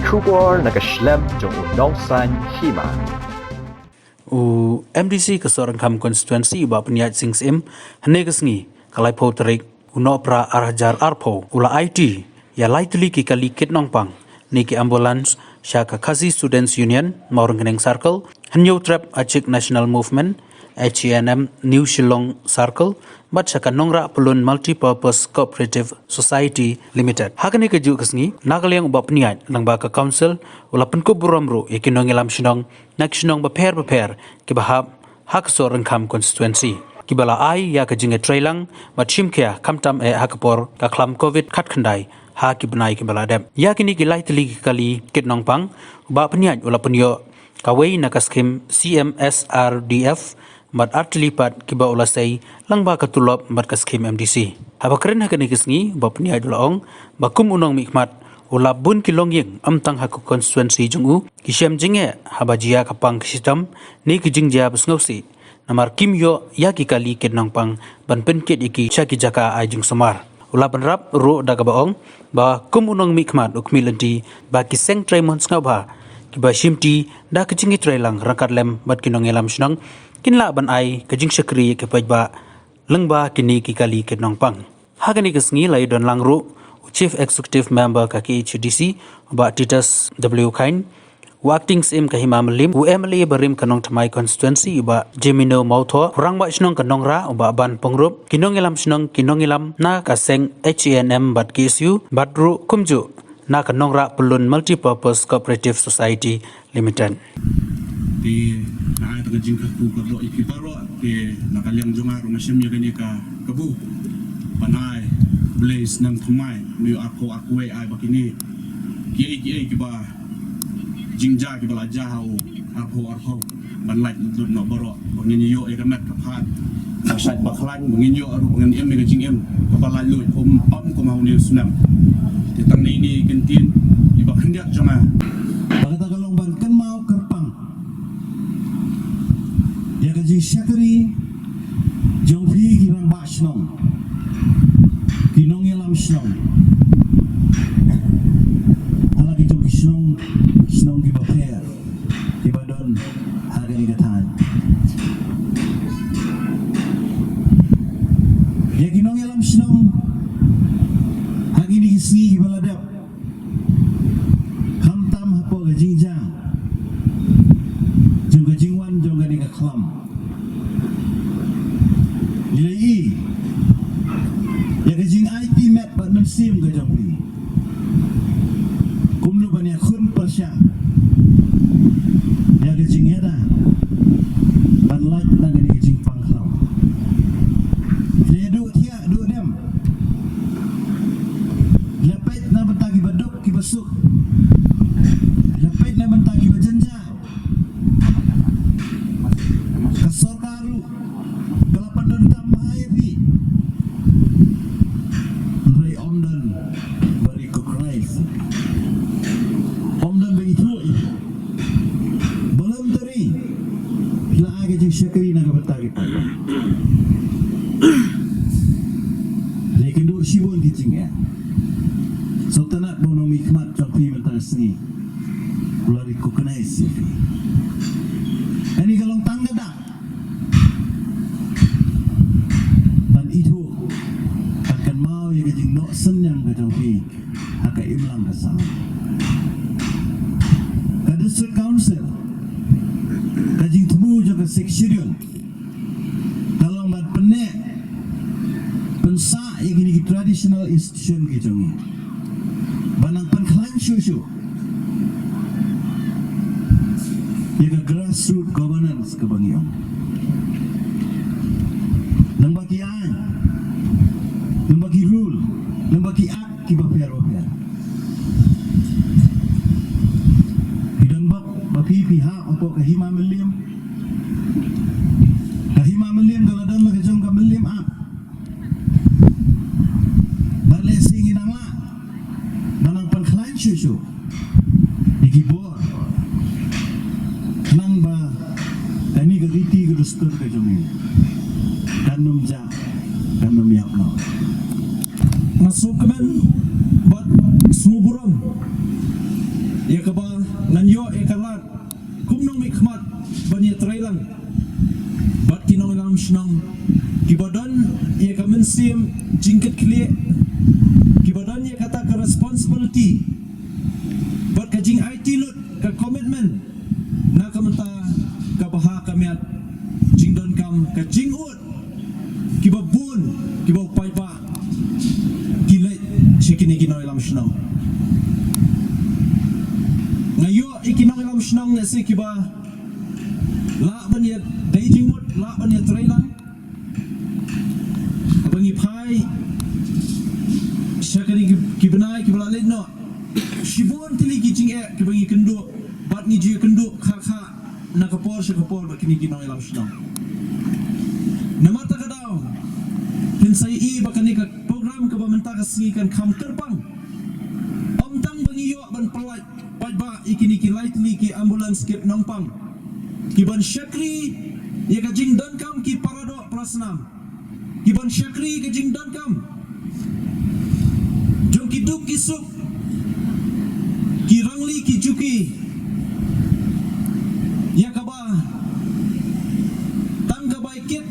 Trubor nakaslem jong unongsan Hima. MDC ke seorang kam konstituensi ba peniat Sngewbha hanegasngi kalai potrik unopra arhajar arpo ula Aiti ya Tylli ki kali kitnongpang niki ambulance syaka Khadc Students Union maurang keneng circle hanyo trap achik national movement HNM New Shillong Circle bat syaka nongra pelun multi-purpose cooperative society limited hakani keju kesngi nakaliang ba peniat lang ba ka council ula penko buramru ikinongilam shinong nak shinong beper kibahab hak seorang kam konstituensi kibala ai ya kejinge Trei lang bat shimkia kamtam hakapor ka klam covid khat khandai ha kibnai kibala dem ya kini kilai Tylli kali kitnongpang ba peniat ula penyo kawei nakaskim CMSRDF mat artilipat kiba ulasai langba katulop mat kaskim MDC haba keren hakani kisngi ba peniat ulaong bakum unong mikmat ula bun kilong yeng amtang haku konstituensi jungu kisyam jinge haba jia kapang kisitam ni kijing jia besngausi namar kimyo ya kikali kitnongpang ban penkit iki syaki jaka ajung semar ula benrap ru daga baong ba kum unong mikmat ukmilanti ba kiseng Trei Sngewbha kiba shimti da kijingi Trei lang rangkat lem bat kinongelam shnang kinla ban ai kajing syakri ke pajba lengba kini kikali kitnongpang hagani kesngi lai don langru Chief Executive Member kaki HDC ba Titus W Kain Acting Sim ka Hima Melim UMLA barim kanong Tamai constituency ba Jemino Mautho kurang ba snong kanong ra ba ban pengrup kinongilam snong kinongilam na ka Seng HNM bat KSU batru kumju na kanong ra pelun multi-purpose cooperative society limited di na ito kajing kaku kadlo ikiparo di nakaliang jongar masyam ya gani ka kabu panay blaze nang tumay mi ako ay bakini ki ba jingja ki bala jahau arho banlait dud no baro bangin yo e kamet kapat nasat baklan bangin yo aru bangin em jing em kapala lu om ko mau ni sunam titang ni kentin iba hendak jongar bagata kalong ban kan mau kerpang ya gaji syakri jongfi kirang bashnong kinong yalam shnong halagi jong shnong ki baper ki badon harga ni gatan ya kinong yalam shnong hagi ni kisni ki baladap hamtam hapo gaji jang jingwan jong gani ka klam nilai ya gajing Aiti met ba nusim ga jong ni kumnu ban ya khun pasya ya gajing yada ban laj na gani gajing pangklam dia du dem lepet na bantagi baduk ki basuk lepet na bantagi bajenja kasokaru galapan dan tamhairi Rei omdan bari kokrais omdan begitu belum teri la age jing syakri na gabatari lekin do sibon kicing ya sultanat bono mikmat jopi mentar sni ulari kokrais ini galong tangga dak dan itu akan mau ya gajing no senyang gadang pi akan imlang kesana ke district council gajing temu juga section kalau mat penek pensa ya gini traditional institution gijong banang penklan syusyu ya grassroots governance ke bangiong nang bagi an nang bagi rule nang bagi act ki baper hidan bak bapi pihak untuk ke Hima Melim daladan la kejong ka Melim ap bale singi nang la banang penklan syusyu ikibor nang ba tani gariti gurustur ke jumi kanum ja kanum yapno masuk kemen buat Sngewbha Ya kaba nanyo ekalat kumnong mikmat bani Trei lang. Bat kinong lam shnong kibadan ya kamensim jingkat kle kibadan ya kata ke responsibility bat kajing Aiti lut ke commitment na kamenta ka baha kamiat jingdon kam ka jingut kibabun kibau paiba kilai shekini kinong lam shnong ngayo ikinong lam shnong na si kiba la ban ya Beijing mut la ban ya Trei lang abangi pai syakari kibenai kibalalit no shibon tili kijing kibangi kendu bat ni ji kendu kha na kapor syakapor bakini kinoi lam shnong namata kadau pinsai I bakani ka program ka bamenta ka singikan kam terbang omtang bangi yo ban pelai pajba ikini ki lightly ki ambulance ki nongpang kiban syakri ya ka jing dan kam ki parado prasnam kiban syakri ka jing dan kam jong ki duk ki sup ki rangli ki juki ya kaba tang ka baikit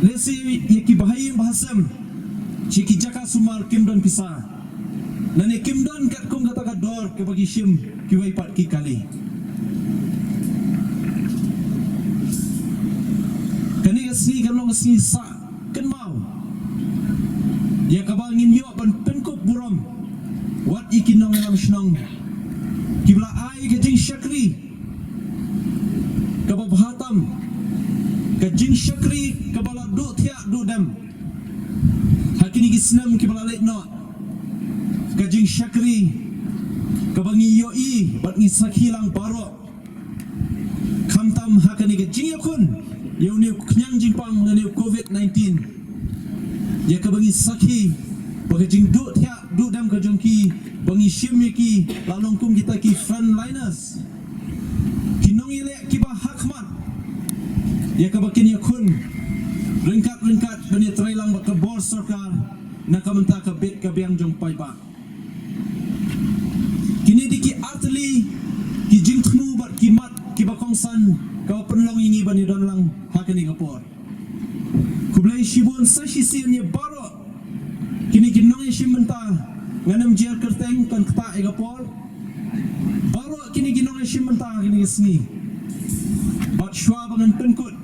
lesi ya ki bahayim bahasam ciki jaka sumar kimdon pisa nani kimdon kat kum kata ka dor ke bagi shim ki wai pat ki kali kani kasni kalong kasni sa kan mau ya kaba ngin yo ban penkup buram wat ikinong lam shnong kibla ai kajing syakri kaba bhatam kajing syakri kabala du thia du dam hakini gisnam kibla let no kajing syakri kabangi yo I bat ngi sakhilang baro khamtam hakani kajing yakun yauni knyang jingpang ngani COVID-19 ya kabangi sakhi bagajing du thia du dam ka jongki bangi shimmi ki lalong kum kita ki frontliners kinong ile ki ba hakmat ya kabakin yakun ringkat bani Trei lang ba ka bor sarkar na kamenta ka bet ka biang jong pai ba kini diki artli ki jingthmu bat ki mat ki ba kongsan ka penlong ingi bani don lang hakani ka por kublai shibun sashi sin ye baro kini kinong shimenta nganam jer kerteng kan kta egapol baro kini kinong shimenta kini sni bat shwa bangan penkut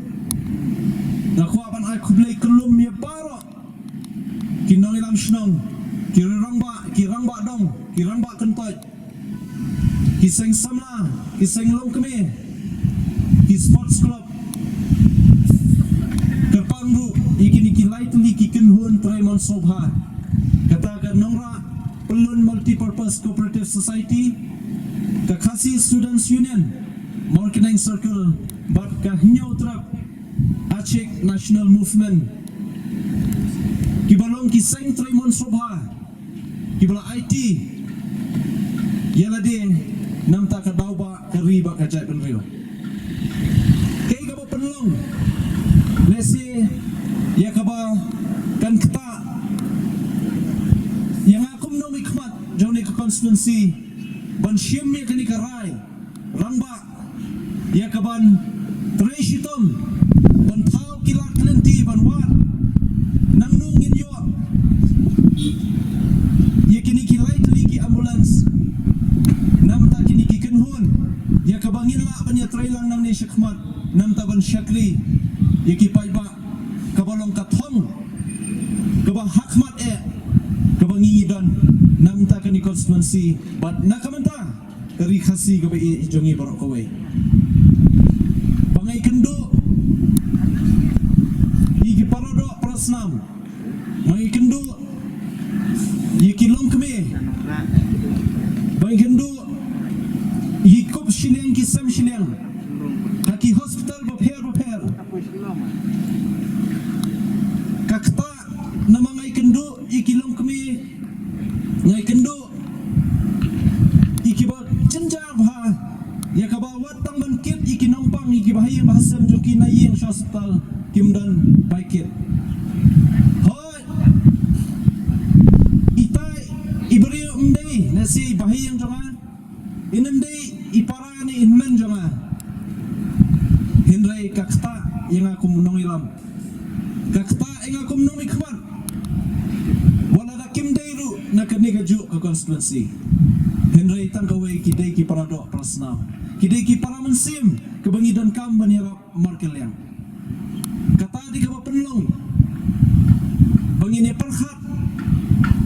nakwa ban ai kublai kelum ye baro kinong lam shnong kirangba dong kirangba kentot ki Seng samla ki Seng long keme ki sports club kerpangru ikini ki lightly ki kenhun Trei Sngewbha kata ka nongra pelun multi-purpose cooperative society ka Khadc students union marketing circle bat ka hinyau trap achik national movement kibalong ki Seng Trei Sngewbha kibala Aiti yalade namta ka dauba kariba ka jai benrio kay ka ba penlong lesi ya ka ba kan kta yang akum no mikmat joni ka constituency ban shim ya kani karai rangba ya ka ban Trei shitom ban thau kilak lenti ban wat nang nungin yo ya kini ki lightly ki ambulance namta kini ki kenhun ya ka bangin la ban ya Trei lang nang ni shakmat namta ban syakri ya ki paiba kabalong kathong kaba hakmat kabangi dan namta kani constituency bat nakamanta kari khasi kaba jongi barok kowe bangai kendo igi parodo prasnam bangai kendo igi long keme bangai kendo igi kop shileng ki sam shileng kaki hospital bapher kakta namangai kendo ikilong kami ngai kendo ikiba cenja bha ya kaba watang ban kit ikinongpang ikibahayang bahasam joki nayeng hospital kimdan baikit hoy itai ibri umdei nasi bahayang jongan Inem dei iparani inmen jonga. Henry kakta yang aku menong ilam. Kakta yang aku menong ikmat. Wala da kim deiru nak ni kaju ke konstituensi. Henry tangkawai kidai ki paradok prasna. Kidai ki para mensim kebangi dan kam banirap markel yang. Kata di kaba penlong. Bangine perhat.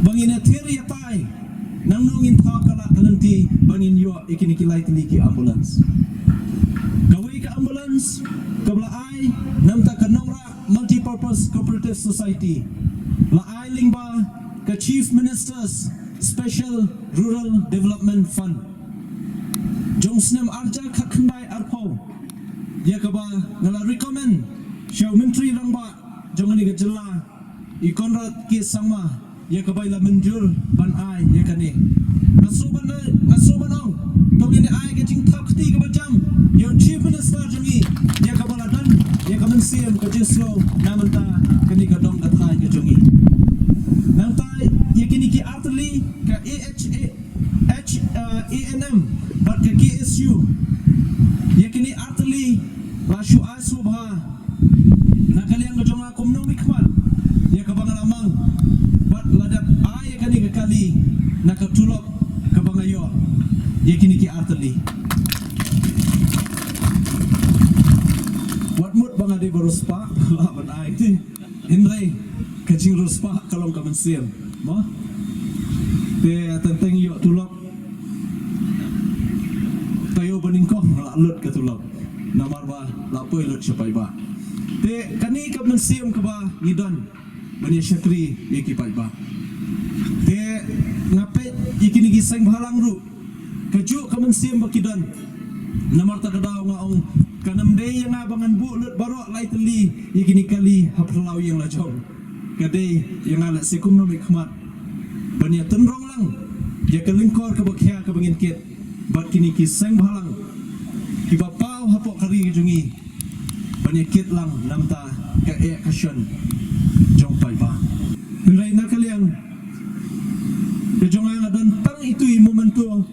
Bangine tiri atai. Nang nungin tau kala kalenti bangin yo ikini kilai Tylli ambulans. Kawai ke ambulans kabla ai namta kanongra multi-purpose cooperative society. La ai lingba ke chief ministers special rural development fund. Jong snem arja khakhandai arpau. Ya kaba ngala recommend Syau Menteri Rangba jong ni ke jela I Konrad ki sama ya kaba ila menjur ban ai ya kane. Ngasuban ong tong ini ai ke jing thakti ke bajam. Yang chief minister jongi ya kaba ladan ya kamen siam ke jislo namanta kini ka dong kathai ke jongi. Nang tai ya kini ki artli ke ANM bat ke KSU ya kini artli la Sngewbha na kaliang ke jonga kumno mikmat ya ka bangalamang bat ladap ai kani ke kali na ka tulok ke bangayo ya kini ki artli wat mut bangade beruspa ban ai ti Henry kacing ruspa kalong ka mensiam mo te tenteng yo tulok tayo baningkong la lut ke tulok namar ba la poi lut sipai ba te kani ka mensiam ka ba ngidon bani syakri iki pai ba te ngapet ikini gi Seng halang ru kaju ka mensiam ba kidon namar ta kadaw nga ong kanam de yang abangan bu lut barok lai Tylli ikini kali haplau yang lajong kadai yang ala sikum no mikmat bani tenrong lang ya kelingkor ka bakhya ka bangin kit bat kini ki Seng halang ki bapau hapok kari jungi bani kit lang namta ka action jong pai ba nilai na kaliang ke jong ang dan tang itu momentum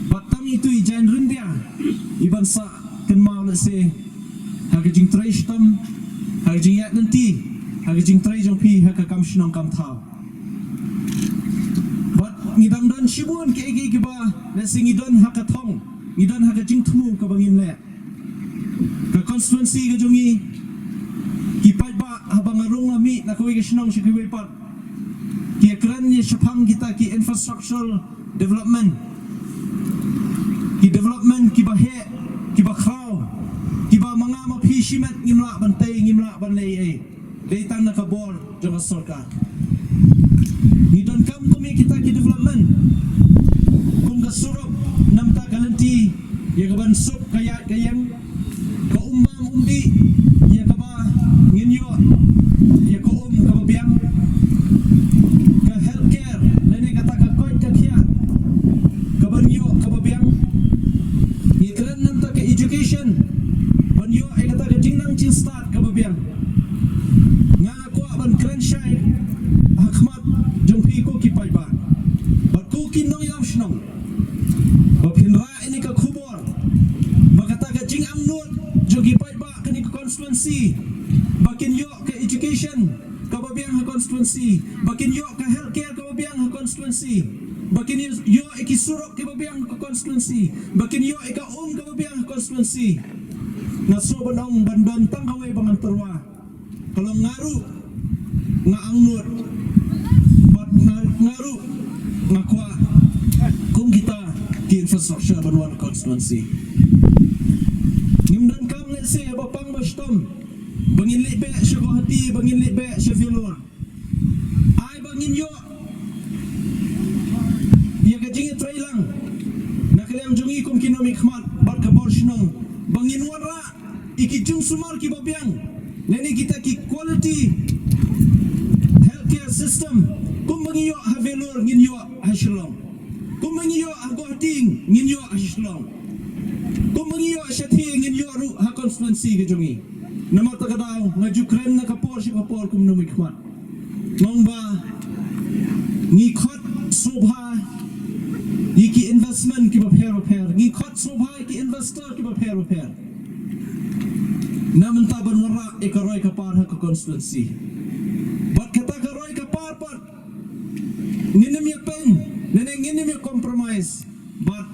batang itu jan rindia iban sa kan mau le se hagajing Trei stam hagajing yak nanti hagajing Trei jong pi haka kam shnong kam thau bat ngidang dan shibun ke ege ba le singidon haka thong ngidon hagajing thmu ka bangin le ka constituency ka jongi kipai ba habang arong ami na kawai ka shnong shikiwai pat ki akran ni shapang kita ki infrastructural development ki development ki bahe ki bakhaw ki ba mga maphishimat ngimla bantay ngimla banlay ay daytang nakabor jong sarkar ngidon kam kumi kita ki development kung gasurop namta kalenti ya kaban sup kaya kayang ka umdi ya kaba nginyo ya ko kababiang ka healthcare nene kata ka koit ka kya kabanyo kababiang ikran namta ka education banyo ay kata ka jingnang chin start kababiang nga ako ban kranshai hakmat jongpi ko kipai ba bat ko kinong yam shnong bapinra ini ka khubor bagata ka jing amnut jogi pai ba kani constituency bakin yo ka education kababiang ha constituency bakin yo ka healthcare kababiang ha constituency bakin yo ikisurok kababiang ha constituency bakin yo ika kababiang ha constituency naso banong bandon tang kawai bangan terwa kalau ngaru nga angnut bat ngaru ngakwa kung kita ki infrastructure banwan constituency ngimdan kam let's say bapang bastom bangin libe sya Khadc bangin libe sya Filor ay bangin yo ya gajing Trei lang nakaliang jungi kum kinomik khmat bat ka borshnong bangin wara ikijung sumar ki babiang neni kita ki quality healthcare system kum bangin yo ha Filor ngin yo ha Shlong kum bangin yo ha Khadc ngin yo ha Shlong kum bangin yo sya thi ngin yo ru ha constituency ke jungi nama takadaw nga Ukraine na kapor si kapor kum numikmat ngong ba ngikot sobha iki invest businessman ki repair ngi khot sobhai ki investor ki repair namun taban wara ekaroi ka par ha ka constituency bat kata ka roi ka par pat nginem ya pen nene nginem ya compromise bat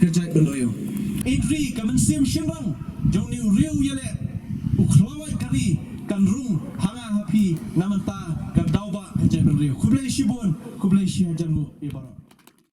ka jai benoyo Aiti ka mensim shimrang jong ni riu yele uklawai kari kan rung hanga hapi naman ta ka dauba ka jai benoyo kublai shibon kublai shi jangu ibara